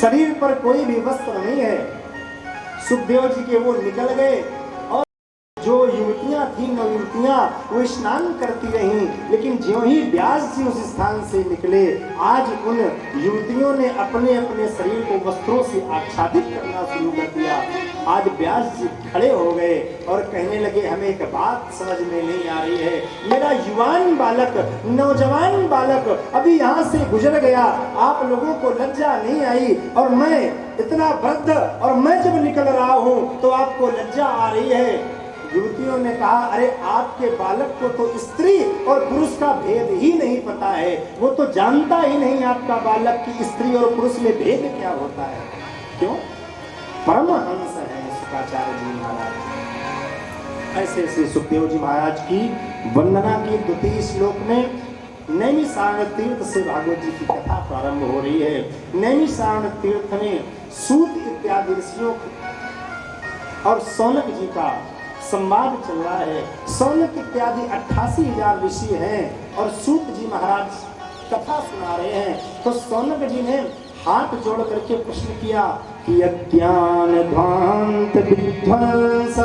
शरीर पर कोई भी वस्त्र नहीं है, सुखदेव जी के वो निकल गए। जो युवतियां थी, नवयुवतियां, वो स्नान करती रहीं, लेकिन ज्यों ही व्यास जी उस स्थान से निकले, आज उन युवतियों ने अपने अपने शरीर को वस्त्रों से आच्छादित करना शुरू कर दिया। आज व्यास जी खड़े हो गए और कहने लगे, हमें एक बात समझ में नहीं आ रही है। मेरा युवान बालक, नौजवान बालक अभी यहाँ से गुजर गया, आप लोगों को लज्जा नहीं आई, और मैं इतना वृद्ध और मैं जब निकल रहा हूँ तो आपको लज्जा आ रही है। युवतियों ने कहा, अरे आपके बालक को तो स्त्री और पुरुष का भेद ही नहीं पता है, वो तो जानता ही नहीं आपका बालक की स्त्री और पुरुष में भेद क्या होता है। क्यों? परमहंस है शुक्राचार्य जी महाराज। ऐसे ऐसे सुखदेव जी महाराज की वंदना की 2 श्लोक में नैमिषारण्य तीर्थ से भागवत जी की कथा प्रारंभ हो रही है। नैमिषारण्य तीर्थ में सूत इत्यादि ऋषियों और सौनक जी का संवाद चल रहा है। सौनक इत्यादि 88,000 ऋषि हैं और सूत जी महाराज कथा सुना रहे हैं। तो सौनक जी ने हाथ जोड़ करके प्रश्न किया कि अज्ञान ध्वांत विध्वंस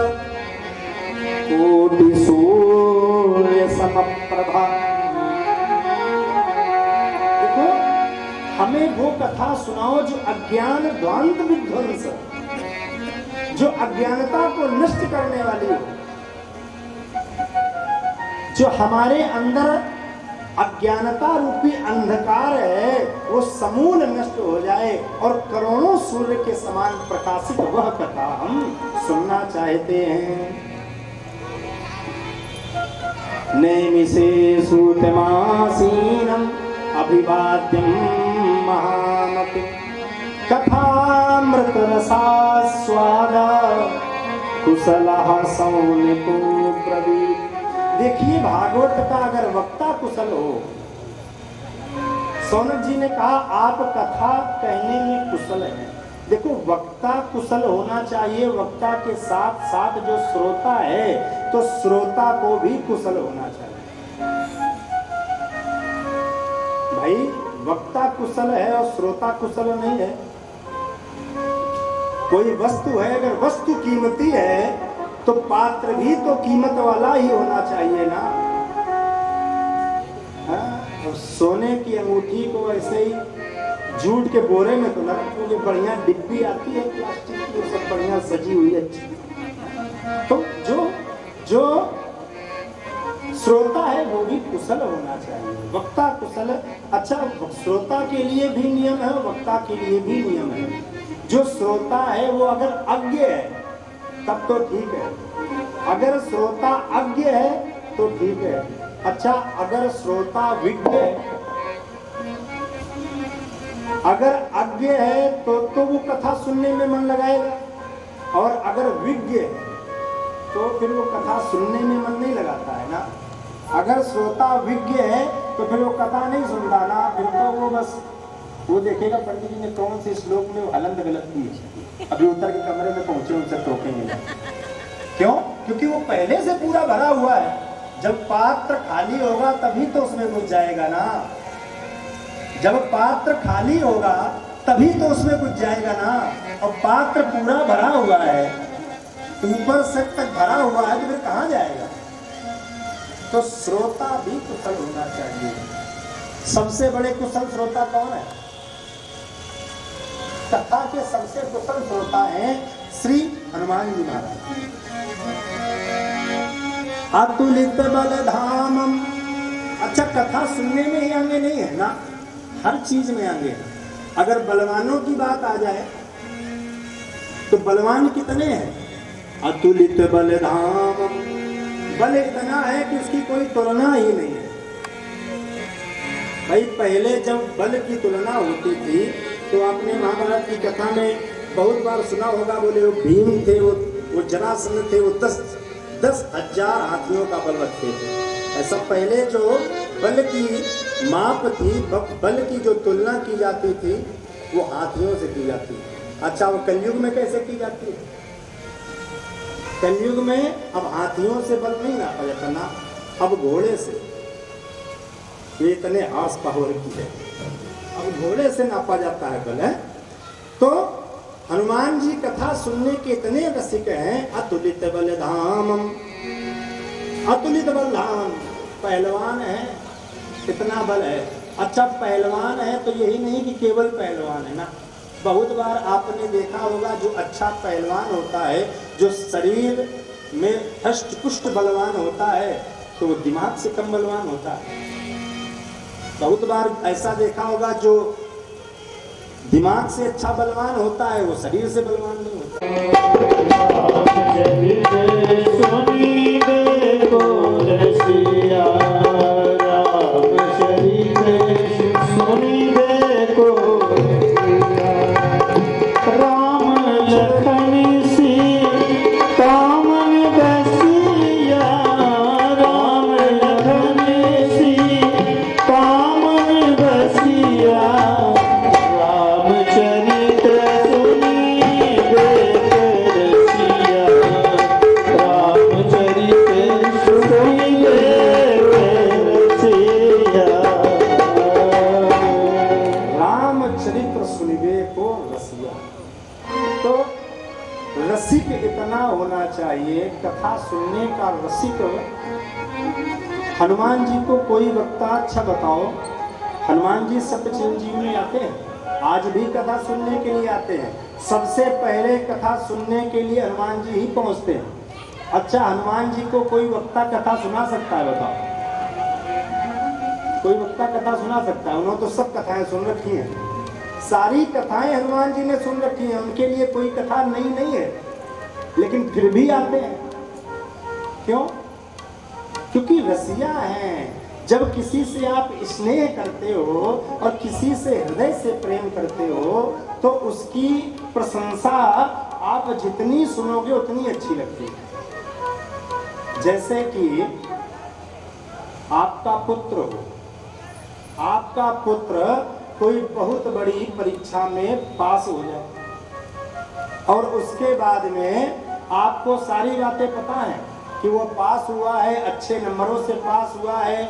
कोटि सूर्य समप्रभा। देखो, हमें वो कथा सुनाओ जो अज्ञान ध्वांत विध्वंस, जो अज्ञानता को नष्ट करने वाली हो, जो हमारे अंदर अज्ञानता रूपी अंधकार है वो समूल नष्ट हो जाए और करोड़ों सूर्य के समान प्रकाशित वह कथा हम सुनना चाहते हैं। नैमिषे सूतमासीनम् अभिवाद्यं महामते कथामृत रसास्वादा कुशलः सौनको ब्रवीत्। देखिए भागवत का अगर वक्ता कुशल हो, सौनक जी ने कहा आप कथा कहने में कुशल हैं। देखो वक्ता कुशल होना चाहिए, वक्ता के साथ साथ जो श्रोता है तो श्रोता को भी कुशल होना चाहिए। भाई वक्ता कुशल है और श्रोता कुशल नहीं है। कोई वस्तु है, अगर वस्तु कीमती है तो पात्र भी तो कीमत वाला ही होना चाहिए ना। और सोने की अंगूठी को ऐसे ही जूट के बोरे में तो न रखोगे, बढ़िया डिब्बी आती है प्लास्टिक की, सब बढ़िया सजी हुई अच्छी। तो जो श्रोता है वो भी कुशल होना चाहिए, वक्ता कुशल। अच्छा श्रोता के लिए भी नियम है, वक्ता के लिए भी नियम है। जो श्रोता है वो अगर अज्ञ है तब तो ठीक है, अगर श्रोता अज्ञ है तो ठीक है। अच्छा अगर श्रोता विज्ञ है, अगर अज्ञ है तो वो कथा सुनने में मन लगाएगा, और अगर विज्ञ है तो फिर वो कथा सुनने में मन नहीं लगाता है ना। अगर श्रोता विज्ञ है तो फिर वो कथा नहीं सुनता ना, फिर तो वो बस वो देखेगा पंडित जी ने कौन से श्लोक में हलंत गलत की है, अभी उतर के कमरे में पहुंचे उनसे टोकेंगे। क्यों? क्योंकि वो पहले से पूरा भरा हुआ है। जब पात्र खाली होगा तभी तो उसमें घुस जाएगा ना, जब पात्र खाली होगा तभी तो उसमें कुछ जाएगा ना। और पात्र पूरा भरा हुआ है, ऊपर से तक भरा हुआ है, तो फिर कहाँ जाएगा। तो श्रोता भी कुशल होना चाहिए। सबसे बड़े कुशल श्रोता कौन है? कथा के सबसे कुशल श्रोता हैं श्री हनुमान जी महाराज। अतुलित बल धामम। अच्छा कथा सुनने में ही आगे नहीं है ना, हर चीज में आगे है। अगर बलवानों की बात आ जाए तो बलवान कितने हैं? अतुलित बल धाम। बल इतना है कि उसकी कोई तुलना ही नहीं है। भाई पहले जब बल की तुलना होती थी तो आपने महाभारत की कथा में बहुत बार सुना होगा, बोले वो भीम थे, वो जरासंध थे, वो 10,000 हाथियों का बल रखते थे। ऐसा पहले जो बल की माप थी, बल की जो तुलना की जाती थी वो हाथियों से की जाती है। अच्छा वो कलयुग में कैसे की जाती है? कलयुग में अब हाथियों से बल नहीं नापा जाता ना, अब घोड़े से। ये इतने हास पावर की है, अब घोड़े से नापा जाता है बल है। तो हनुमान जी कथा सुनने के इतने रसिक हैं। अतुलित बल धामम। अतुलित बल धाम, पहलवान है, कितना बल है। अच्छा पहलवान है तो यही नहीं कि केवल पहलवान है ना, बहुत बार आपने देखा होगा जो अच्छा पहलवान होता है, जो शरीर में हष्ट पुष्ट बलवान होता है, तो वो दिमाग से कम बलवान होता है। बहुत बार ऐसा देखा होगा जो दिमाग से अच्छा बलवान होता है वो शरीर से बलवान नहीं होता। रसिक इतना होना चाहिए, कथा सुनने का रसिक। हनुमान जी को कोई वक्ता अच्छा बताओ, हनुमान जी सत्य चिरंजीवी आते हैं, आज भी कथा सुनने के लिए आते हैं। सबसे पहले कथा सुनने के लिए हनुमान जी ही पहुंचते हैं। अच्छा हनुमान जी को कोई वक्ता कथा सुना सकता है? बताओ कोई वक्ता कथा सुना सकता है? उन्होंने तो सब कथाएं सुन रखी हैं, सारी कथाएं हनुमान जी ने सुन रखी हैं, उनके लिए कोई कथा नई नहीं है, लेकिन फिर भी आते हैं। क्यों? क्योंकि रसिया हैं। जब किसी से आप स्नेह करते हो और किसी से हृदय से प्रेम करते हो तो उसकी प्रशंसा आप जितनी सुनोगे उतनी अच्छी लगती है। जैसे कि आपका पुत्र हो, आपका पुत्र कोई बहुत बड़ी परीक्षा में पास हो जाए और उसके बाद में आपको सारी बातें पता है कि वो पास हुआ है, अच्छे नंबरों से पास हुआ है,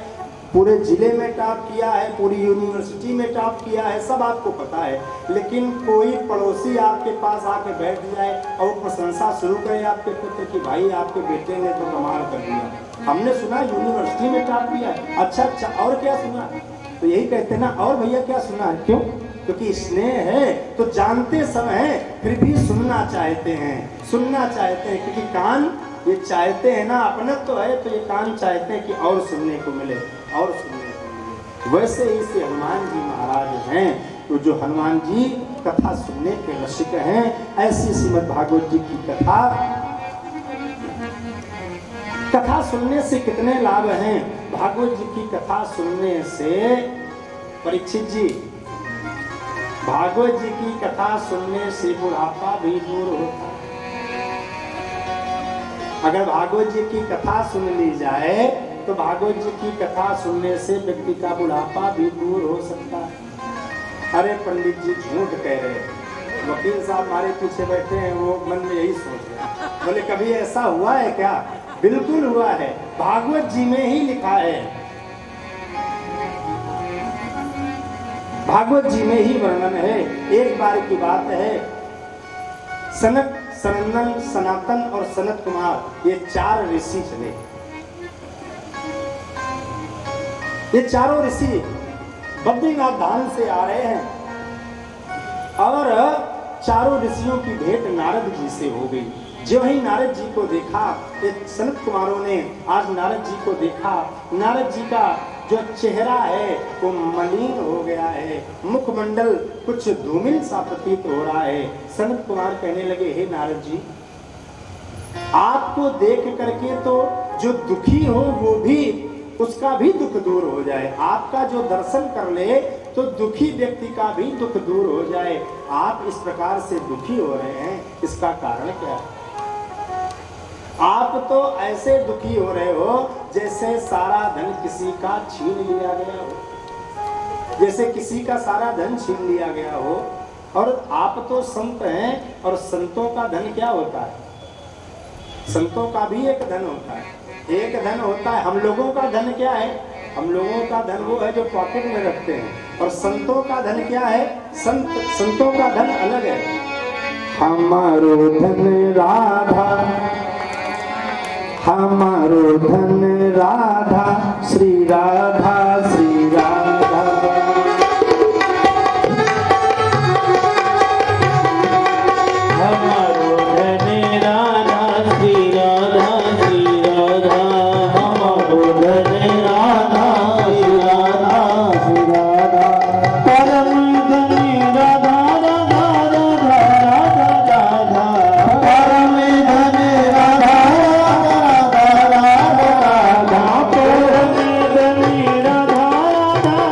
पूरे जिले में टॉप किया है, पूरी यूनिवर्सिटी में टॉप किया है, सब आपको पता है। लेकिन कोई पड़ोसी आपके पास आके बैठ जाए और प्रशंसा शुरू करे आपके पुत्र की, भाई आपके बेटे ने तो कमाल कर दिया, हमने सुना यूनिवर्सिटी में टॉप किया है। अच्छा, और क्या सुना? तो यही कहते ना, और भैया क्या सुना है? क्यों? क्योंकि स्नेह है तो जानते सब हैं, फिर भी सुनना चाहते हैं, सुनना चाहते हैं, क्योंकि कान ये चाहते हैं ना, अपना तो है तो ये कान चाहते हैं कि और सुनने को मिले, और सुनने को मिले। वैसे ही से हनुमान जी महाराज हैं, तो जो हनुमान जी कथा सुनने के रसिक हैं, ऐसी श्रीमद् भागवत जी की कथा सुनने से कितने लाभ हैं? भागवत जी की कथा सुनने से, परीक्षित जी, भागवत जी की कथा सुनने से बुढ़ापा भी दूर होता है। अगर भागवत जी की कथा सुन ली जाए तो भागवत जी की कथा सुनने से व्यक्ति का बुढ़ापा भी दूर हो सकता है। अरे पंडित जी झूठ कह रहे हैं, वकील साहब हमारे पीछे बैठे हैं, वो मन में यही सोच रहे हैं। बोले कभी ऐसा हुआ है क्या? बिल्कुल हुआ है, भागवत जी में ही लिखा है, भागवत जी में ही वर्णन है। एक बार की बात है, सनक, सनंदन, सनातन और सनत कुमार, ये 4 ऋषि चले। ये चारों ऋषि बद्रीनाथ धाम से आ रहे हैं और चारों ऋषियों की भेंट नारद जी से हो गई। जो ही नारद जी को देखा, एक सनत कुमारों ने आज नारद जी को देखा, नारद जी का जो चेहरा है वो मलिन हो गया है, मुखमंडल कुछ धूमिल सा प्रतीत हो रहा है। सनत कुमार कहने लगे, हे नारद जी, आपको देख करके तो जो दुखी हो वो भी, उसका भी दुख दूर हो जाए, आपका जो दर्शन कर ले तो दुखी व्यक्ति का भी दुख दूर हो जाए। आप इस प्रकार से दुखी हो रहे हैं, इसका कारण क्या है? आप तो ऐसे दुखी हो रहे हो जैसे सारा धन किसी का छीन लिया गया हो, जैसे किसी का सारा धन छीन लिया गया हो। और आप तो संत हैं, और संतों का धन क्या होता है? संतों का भी एक धन होता है, एक धन होता है। हम लोगों का धन क्या है? हम लोगों का धन वो है जो पॉकेट में रखते हैं, और संतों का धन क्या है? संतों का धन अलग है। हमारो धन राधा, हमारो धन राधा, श्री राधा श्री राधा। हमारो धन राधा श्री राधा श्री राधा। हमारो धन राधा श्री राधा श्री राधा। परम धन राधा राधा राधा राधा राधा। परम धन राधा राधा राधा राधा। परम धन राधा राधा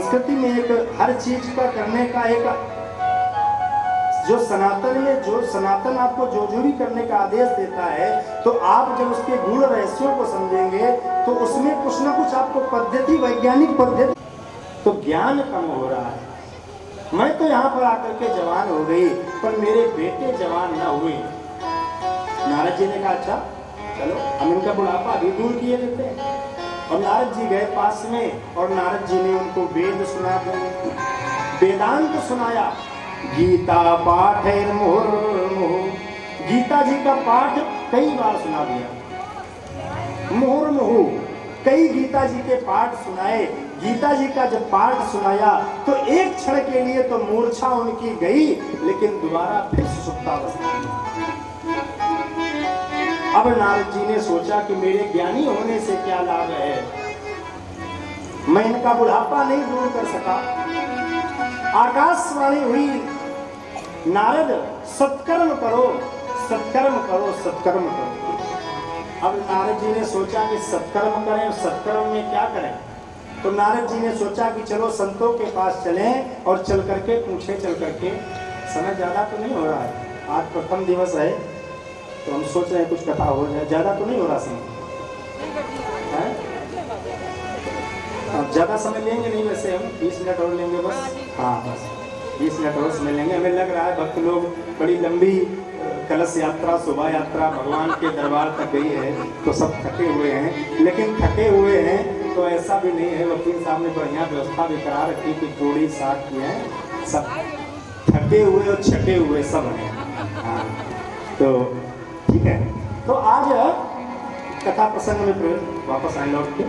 संस्कृति में एक हर चीज का करने का एक जो सनातन आपको जो भी करने का आदेश देता है, तो आप जब उसके गुण रहस्यों को समझेंगे तो उसमें कुछ ना कुछ आपको पद्धति, वैज्ञानिक पद्धति, तो ज्ञान कम हो रहा है। मैं तो यहाँ पर आकर के जवान हो गई, पर मेरे बेटे जवान न हुए। नारद जी ने कहा अच्छा चलो हम इनका बुढ़ापा भी दूर किए देते हैं। और नारद जी गए पास में और नारद जी ने उनको वेद सुना दिए, वेदांत सुनाया। गीता पाठ है मुहुर्मुहु, गीता जी का पाठ कई बार सुना दिया। मुहुर्मुहु कई गीता जी के पाठ सुनाए। गीता जी का जब पाठ सुनाया तो एक क्षण के लिए तो मूर्छा उनकी गई, लेकिन दोबारा फिर सुसुप्तावस्था। अब नारद जी ने सोचा कि मेरे ज्ञानी होने से क्या लाभ है, मैं इनका बुढ़ापा नहीं दूर कर सका। आकाशवाणी हुई, नारद सत्कर्म करो, सत्कर्म करो, सत्कर्म करो। अब नारद जी ने सोचा कि सत्कर्म करें, सत्कर्म में क्या करें? तो नारद जी ने सोचा कि चलो संतों के पास चलें और चल करके पूछे, चल करके। समय ज्यादा तो नहीं हो रहा है, आज प्रथम दिवस है तो हम सोच रहे हैं कुछ कथा हो जाए, ज्यादा तो नहीं हो रहा समय है? अब ज्यादा समय लेंगे नहीं, वैसे हम 20 मिनट और लेंगे बस। हाँ बस 20 मिनट और समय लेंगे। हमें लग रहा है भक्त लोग बड़ी लंबी कलश यात्रा, शोभा यात्रा भगवान के दरबार तक गई है, तो सब थके हुए हैं। लेकिन थके हुए हैं तो ऐसा भी नहीं है, वकील साहब ने बढ़िया व्यवस्था भी करा रखी कि थोड़ी साथ की है, सब थके हुए और छटे हुए सब हैं। हाँ तो ठीक है, तो आज कथा प्रसंग में फिर वापस आए लौट के।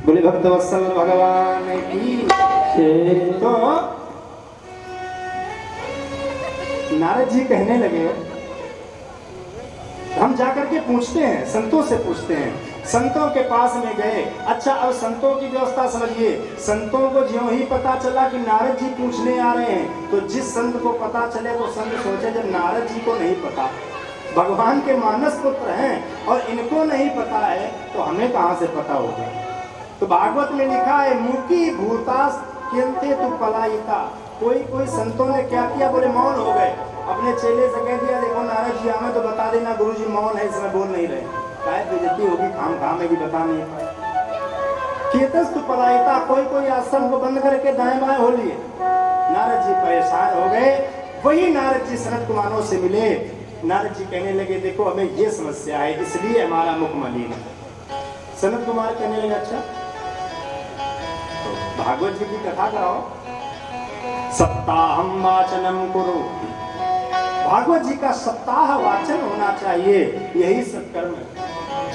बोले भक्त वत्सल भगवान की। तो नारद जी कहने लगे, हम जाकर के पूछते हैं, संतों से पूछते हैं। संतों के पास में गए। अच्छा अब संतों की व्यवस्था समझिए। संतों को ज्यों ही पता चला कि नारद जी पूछने आ रहे हैं, तो जिस संत को पता चले तो संत सोचे जब नारद जी को नहीं पता, भगवान के मानस पुत्र हैं और इनको नहीं पता है तो हमें कहां से पता होगा। तो भागवत में लिखा है, मुकी भूतास किंते तु पलायिता। कोई संतों ने क्या किया, बोले मौन हो गए। अपने चेले से कह दिया, देखो नारद जी हमें तो बता देना, गुरुजी मौन है, इसमें बोल नहीं रहे, शायद बेइज्जती होगी, खाम में भी बता नहीं पाए। केतस तु पलायिता, कोई आश्रम को बंद करके दाएं बाएं हो लिए। नारद जी परेशान हो गए। वही नारद जी सनत कुमारों से मिले। नारद जी कहने लगे, देखो हमें ये समस्या है, इसलिए हमारा मुख मलिन है। सनत कुमार कहने लगे, अच्छा तो भागवत जी की कथा कराओ। सप्ताहम वाचनम कुरु, भागवत जी का सप्ताह वाचन होना चाहिए, यही सत्कर्म है।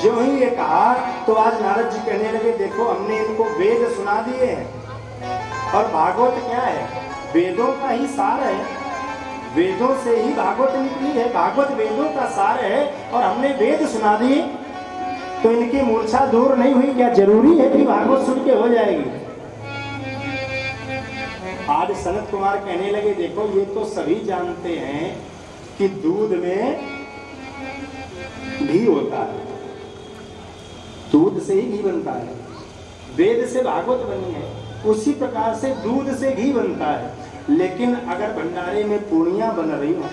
जो ही ये कहा तो आज नारद जी कहने लगे, देखो हमने इनको वेद सुना दिए हैं, और भागवत क्या है, वेदों का ही सार है। वेदों से ही भागवत निकली है, भागवत वेदों का सार है, और हमने वेद सुना दिए तो इनकी मूर्छा दूर नहीं हुई। क्या जरूरी है कि भागवत सुन के हो जाएगी? आज सनत कुमार कहने लगे, देखो ये तो सभी जानते हैं कि दूध में घी होता है, दूध से ही घी बनता है। वेद से भागवत बनी है, उसी प्रकार से दूध से घी बनता है। लेकिन अगर भंडारे में पूड़ियां बन रही हो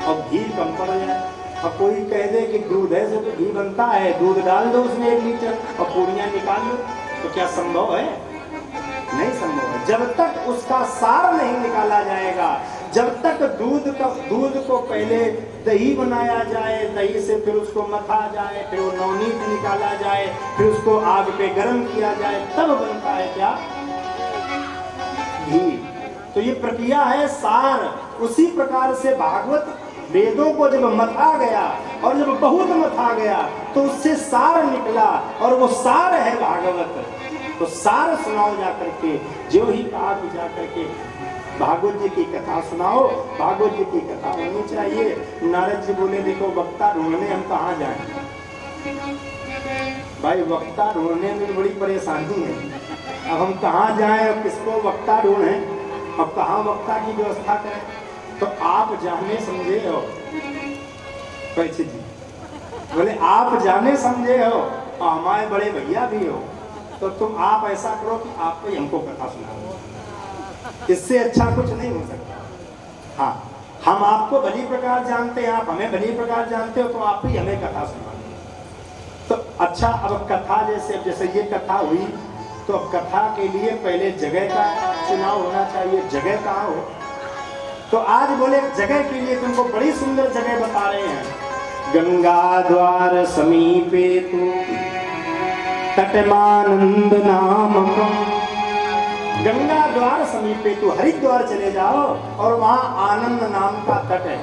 और घी कम पड़ जाए, और कोई कह दे कि दूध है तो घी बनता है, दूध डाल दो उसमें 1 लीटर और पूड़ियां निकाल लो, तो क्या संभव है? नहीं संभव है। जब तक उसका सार नहीं निकाला जाएगा, जब तक दूध को पहले दही बनाया जाए, दही से फिर उसको मथा जाए, फिर वो नवनीत निकाला जाए, फिर उसको आग पे गर्म किया जाए, तब बनता है क्या? घी। तो ये प्रक्रिया है सार। उसी प्रकार से भागवत वेदों को जब मथा गया, और जब बहुत मथा गया तो उससे सार निकला, और वो सार है भागवत। तो सार सुनाओ जाकर के। जो ही कहा कि जाकर के भागवत जी की कथा सुनाओ, भागवत जी की कथा होनी चाहिए। नारद जी बोले, देखो वक्ता ढूंढने हम कहाँ जाएं? भाई वक्ता ढूंढने में बड़ी परेशानी है। अब हम कहाँ जाएं और किसको वक्ता ढूंढें, अब कहाँ वक्ता की व्यवस्था करें? तो आप जाने समझे हो परीक्षित जी, बोले आप जाने समझे हो और हमारे बड़े भैया भी हो, तो तुम आप ऐसा करो कि आप ही हमको कथा सुनाओ। इससे अच्छा कुछ नहीं हो सकता। हाँ, हम आपको भली प्रकार जानते हैं, आप हमें भली प्रकार जानते हो, तो आप ही हमें कथा सुनाओ। तो अच्छा, अब कथा जैसे ये कथा हुई, तो अब कथा के लिए पहले जगह का चुनाव होना चाहिए। जगह कहाँ हो? तो आज बोले जगह के लिए तुमको बड़ी सुंदर जगह बता रहे हैं। गंगा द्वार समीपे तू तटमानंद नामकम। गंगा द्वार समीपे तू, हरिद्वार चले जाओ और वहां आनंद नाम का तट है।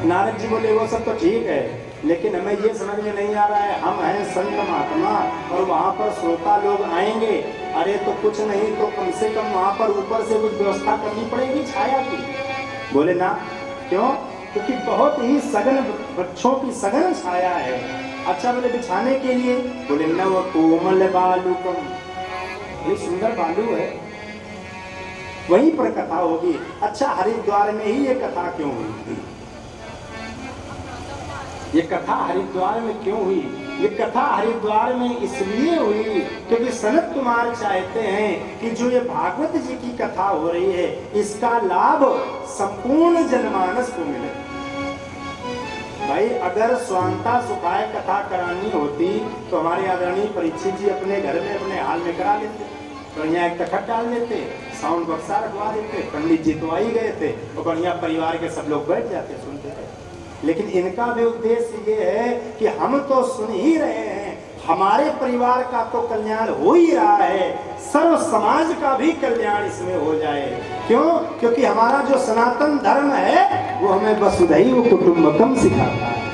नारद जी बोले वो सब तो ठीक है, लेकिन हमें ये समझ में नहीं आ रहा है, हम हैं संत महात्मा और वहां पर श्रोता लोग आएंगे। अरे तो कुछ नहीं तो कम से कम वहां पर ऊपर से कुछ व्यवस्था करनी पड़ेगी छाया की। बोले ना, क्यों? क्योंकि बहुत ही सघन वृक्षों की सघन छाया है। अच्छा, बोले बिछाने के लिए? बोले नव कोमल बालुकम, ये सुंदर बालू है, वहीं पर कथा होगी। अच्छा, हरिद्वार में ही ये कथा क्यों हुई? ये कथा हरिद्वार में क्यों हुई? ये कथा हरिद्वार में इसलिए हुई क्योंकि सनत कुमार चाहते हैं कि जो ये भागवत जी की कथा हो रही है, इसका लाभ संपूर्ण जनमानस को मिले। भाई, अगर स्वांता सुखाय कथा करानी होती तो हमारे आदरणीय परीक्षित जी अपने घर में अपने हाल में करा लेते, बढ़िया एक तखत डाल देते, साउंड बक्सा रखवा देते, पंडित जी तो आ ही गए थे और बढ़िया परिवार के सब लोग बैठ जाते सुनते थे। लेकिन इनका भी उद्देश्य ये है कि हम तो सुन ही रहे हैं, हमारे परिवार का तो कल्याण हो ही रहा है, सर्व समाज का भी कल्याण इसमें हो जाए। क्यों? क्योंकि हमारा जो सनातन धर्म है वो हमें वसुधैव कुटुंबकम सिखाता है।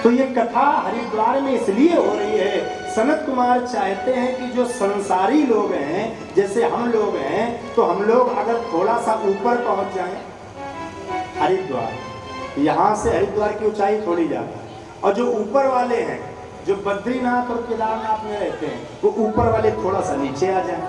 तो ये कथा हरिद्वार में इसलिए हो रही है, सनत कुमार चाहते हैं कि जो संसारी लोग हैं, जैसे हम लोग हैं, तो हम लोग अगर थोड़ा सा ऊपर पहुंच जाएं, हरिद्वार, यहाँ से हरिद्वार की ऊंचाई थोड़ी ज्यादा, और जो ऊपर वाले हैं, जो बद्रीनाथ और केदारनाथ में रहते हैं, वो ऊपर वाले थोड़ा सा नीचे आ जाएं,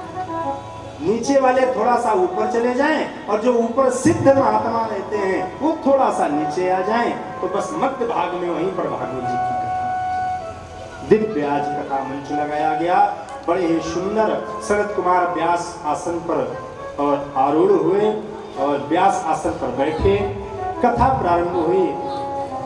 नीचे वाले थोड़ा सा ऊपर चले जाएं, और जो ऊपर सिद्ध महात्मा रहते हैं वो थोड़ा सा नीचे आ जाएं, तो बस मध्य भाग में वहीं पर भागवत जी की कथा, दिव्य आज कथा मंच लगाया गया। बड़े ही सुंदर शरद कुमार व्यास आसन पर और आरूढ़ हुए और व्यास आसन पर बैठे, कथा प्रारंभ हुई।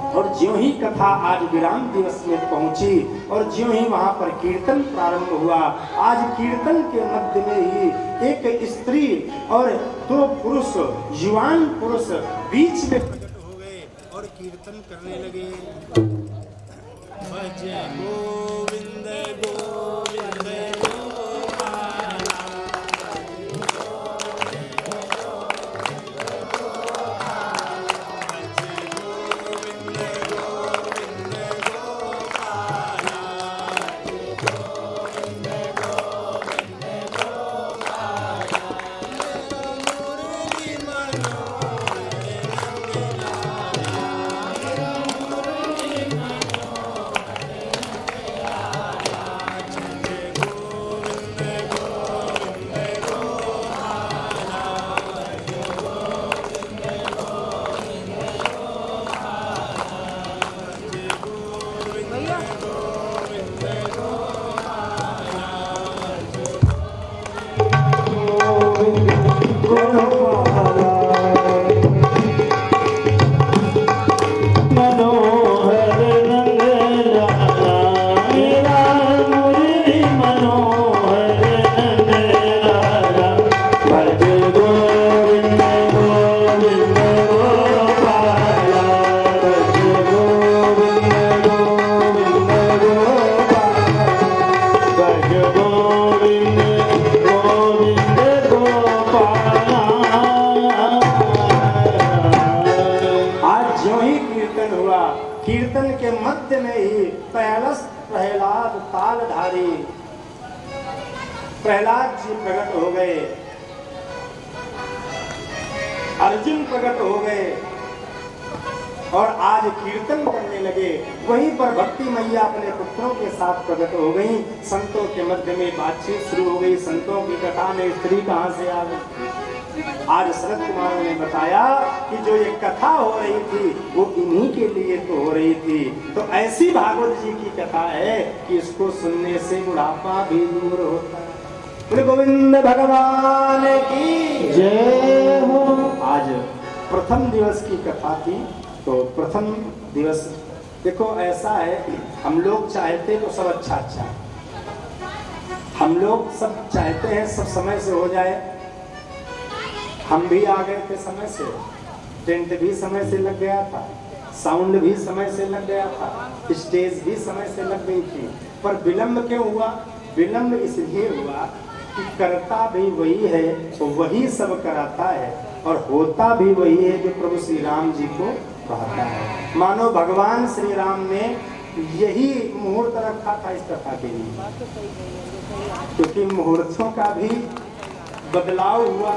और ज्यों ही कथा आज विराम दिवस में पहुंची और ज्यों ही वहां पर कीर्तन प्रारंभ हुआ, आज कीर्तन के मध्य में ही एक स्त्री और दो पुरुष, युवान पुरुष बीच में प्रकट हो गए और कीर्तन करने लगे। भज गोविंद गोविंद कीर्तन के मध्य में ही प्रहलाद तालधारी प्रहलाद जी प्रकट हो गए, अर्जुन प्रकट हो गए और आज कीर्तन करने लगे। वहीं पर भक्ति मैया अपने पुत्रों के साथ प्रकट हो गई। संतों के मध्य में बातचीत शुरू हो गई। संतों की कथा में स्त्री कहां से आ गई? आज शरद कुमार ने बताया कि जो ये कथा हो रही थी वो इन्हीं के लिए तो हो रही थी। तो ऐसी भागवत जी की कथा है कि इसको सुनने से बुढ़ापा भी दूर होता है। बोले गोविंद भगवान की जय हो। आज प्रथम दिवस की कथा थी। तो प्रथम दिवस देखो ऐसा है, हम लोग चाहते तो सब अच्छा अच्छा, हम लोग सब चाहते हैं सब समय से हो जाए। हम भी आ गए थे समय से, टेंट भी समय से लग गया था, साउंड भी समय से लग गया था, स्टेज भी समय से लग गई थी। पर विलंब क्यों हुआ? विलंब इसलिए हुआ कि करता भी वही है, तो वही सब कराता है, और होता भी वही है जो प्रभु श्री राम जी को कहता है। मानो भगवान श्री राम ने यही मुहूर्त रखा था इस कथा के लिए, क्योंकि मुहूर्तों का भी बदलाव हुआ।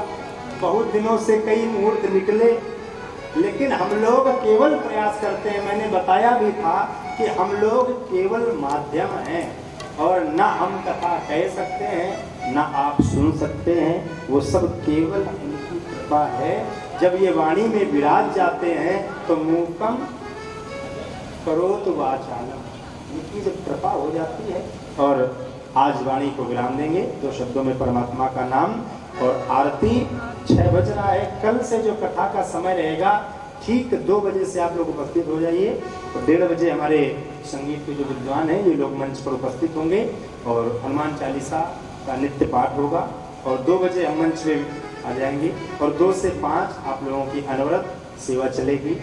बहुत दिनों से कई मुहूर्त निकले, लेकिन हम लोग केवल प्रयास करते हैं। मैंने बताया भी था कि हम लोग केवल माध्यम हैं, और ना हम कथा कह सकते हैं ना आप सुन सकते हैं। वो सब केवल उनकी कृपा है। जब ये वाणी में विराज जाते हैं तो मूकम करोत वाचालम, इनकी जब कृपा हो जाती है। और आज वाणी को विराम देंगे 2 शब्दों में परमात्मा का नाम, और आरती 6 बज रहा है। कल से जो कथा का समय रहेगा ठीक 2 बजे से आप लोग उपस्थित हो जाइए, और 1:30 बजे हमारे संगीत के जो विद्वान हैं ये लोग मंच पर उपस्थित होंगे, और हनुमान चालीसा का नित्य पाठ होगा, और 2 बजे हम मंच में आ जाएंगे, और 2 से 5 आप लोगों की अनवरत सेवा चलेगी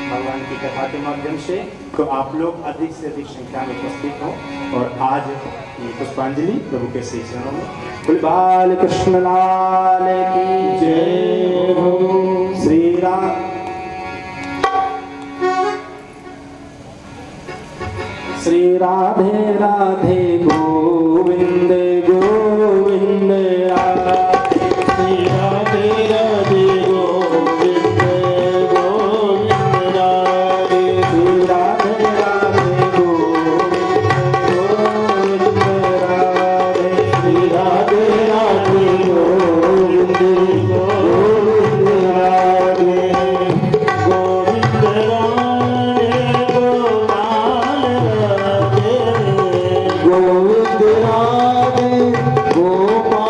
भगवान की कथा के माध्यम से। तो आप लोग अधिक से अधिक संख्या में उपस्थित हों, और आज ये पुष्पांजलि प्रभु के श्री चरणों में। बोल बाल कृष्ण लाल की जय हो। श्री राम श्री राधे राधे गोविंद गोविंद राधे, श्री राधे राधे गोविंद गोविंद राधे, श्री राधे राधे गोविंद गोविंद राधे, श्री राधे राधे गोविंद गोविंद राधे, गोविंद राधे गोपाल राधे, गोविंद राधे गोपाल